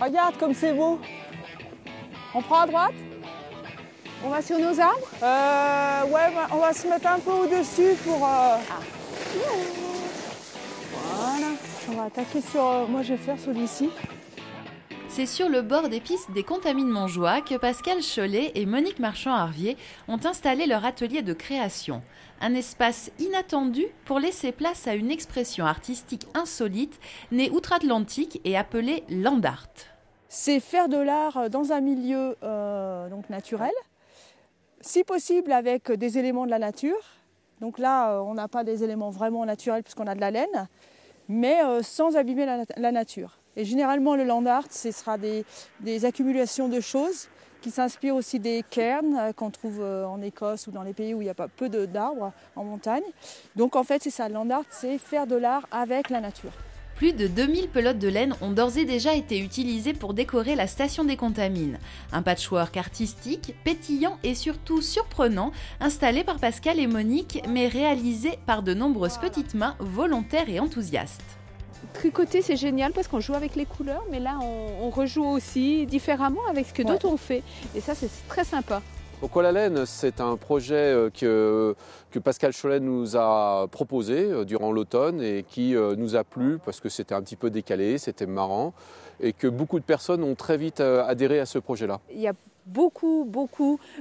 Regarde comme c'est beau. On prend à droite? On va sur nos arbres? Ouais, on va se mettre un peu au-dessus pour... Voilà. On va attaquer sur... moi, je vais faire celui-ci. C'est sur le bord des pistes des Contamines Montjoie que Pascal Chollet et Monique Marchand-Harvier ont installé leur atelier de création. Un espace inattendu pour laisser place à une expression artistique insolite née outre-Atlantique et appelée land art. C'est faire de l'art dans un milieu donc naturel, si possible avec des éléments de la nature. Donc là, on n'a pas des éléments vraiment naturels puisqu'on a de la laine, mais sans abîmer la nature. Et généralement, le land art, ce sera des accumulations de choses qui s'inspirent aussi des cairns qu'on trouve en Écosse ou dans les pays où il n'y a pas peu d'arbres en montagne. Donc en fait, c'est ça, le land art, c'est faire de l'art avec la nature. Plus de 2000 pelotes de laine ont d'ores et déjà été utilisées pour décorer la station des Contamines. Un patchwork artistique, pétillant et surtout surprenant, installé par Pascal et Monique, mais réalisé par de nombreuses petites mains volontaires et enthousiastes. Tricoter, c'est génial parce qu'on joue avec les couleurs, mais là, on rejoue aussi différemment avec ce que d'autres ont fait. Et ça, c'est très sympa. Pourquoi la laine? C'est un projet que Pascal Chollet nous a proposé durant l'automne et qui nous a plu parce que c'était un petit peu décalé, c'était marrant et que beaucoup de personnes ont très vite adhéré à ce projet-là. Il y a beaucoup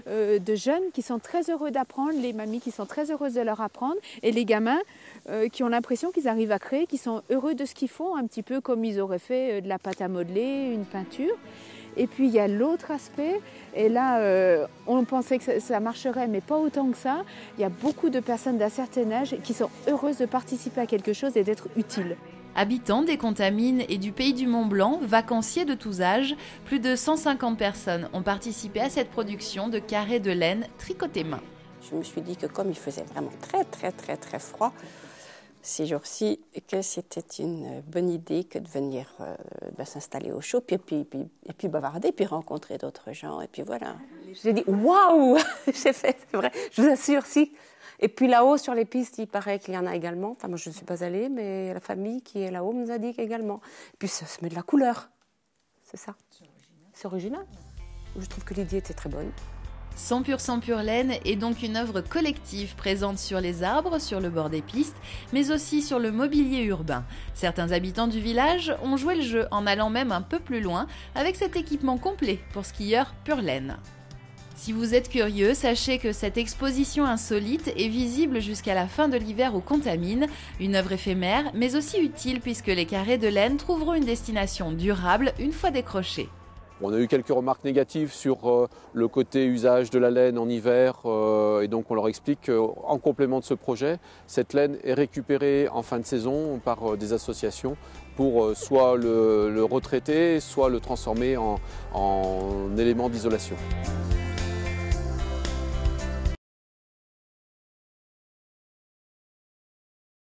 de jeunes qui sont très heureux d'apprendre, les mamies qui sont très heureuses de leur apprendre et les gamins qui ont l'impression qu'ils arrivent à créer, qui sont heureux de ce qu'ils font, un petit peu comme ils auraient fait de la pâte à modeler, une peinture. Et puis il y a l'autre aspect, et là on pensait que ça marcherait, mais pas autant que ça. Il y a beaucoup de personnes d'un certain âge qui sont heureuses de participer à quelque chose et d'être utiles. Habitants des Contamines et du pays du Mont-Blanc, vacanciers de tous âges, plus de 150 personnes ont participé à cette production de carrés de laine tricotés main. Je me suis dit que comme il faisait vraiment très froid ces jours-ci, que c'était une bonne idée que de venir s'installer au chaud, et puis bavarder, puis rencontrer d'autres gens, et puis voilà. J'ai dit waouh, j'ai fait, c'est vrai, je vous assure, si. Et puis là-haut, sur les pistes, il paraît qu'il y en a également. Enfin, moi, je ne suis pas allée, mais la famille qui est là-haut nous a dit également. Et puis, ça se met de la couleur. C'est ça. C'est original. Je trouve que l'idée était très bonne. 100% pure laine est donc une œuvre collective présente sur les arbres, sur le bord des pistes, mais aussi sur le mobilier urbain. Certains habitants du village ont joué le jeu en allant même un peu plus loin avec cet équipement complet pour skieurs pure laine. Si vous êtes curieux, sachez que cette exposition insolite est visible jusqu'à la fin de l'hiver aux Contamines, une œuvre éphémère mais aussi utile puisque les carrés de laine trouveront une destination durable une fois décrochés. On a eu quelques remarques négatives sur le côté usage de la laine en hiver et donc on leur explique qu'en complément de ce projet, cette laine est récupérée en fin de saison par des associations pour soit le retraiter, soit le transformer en élément d'isolation.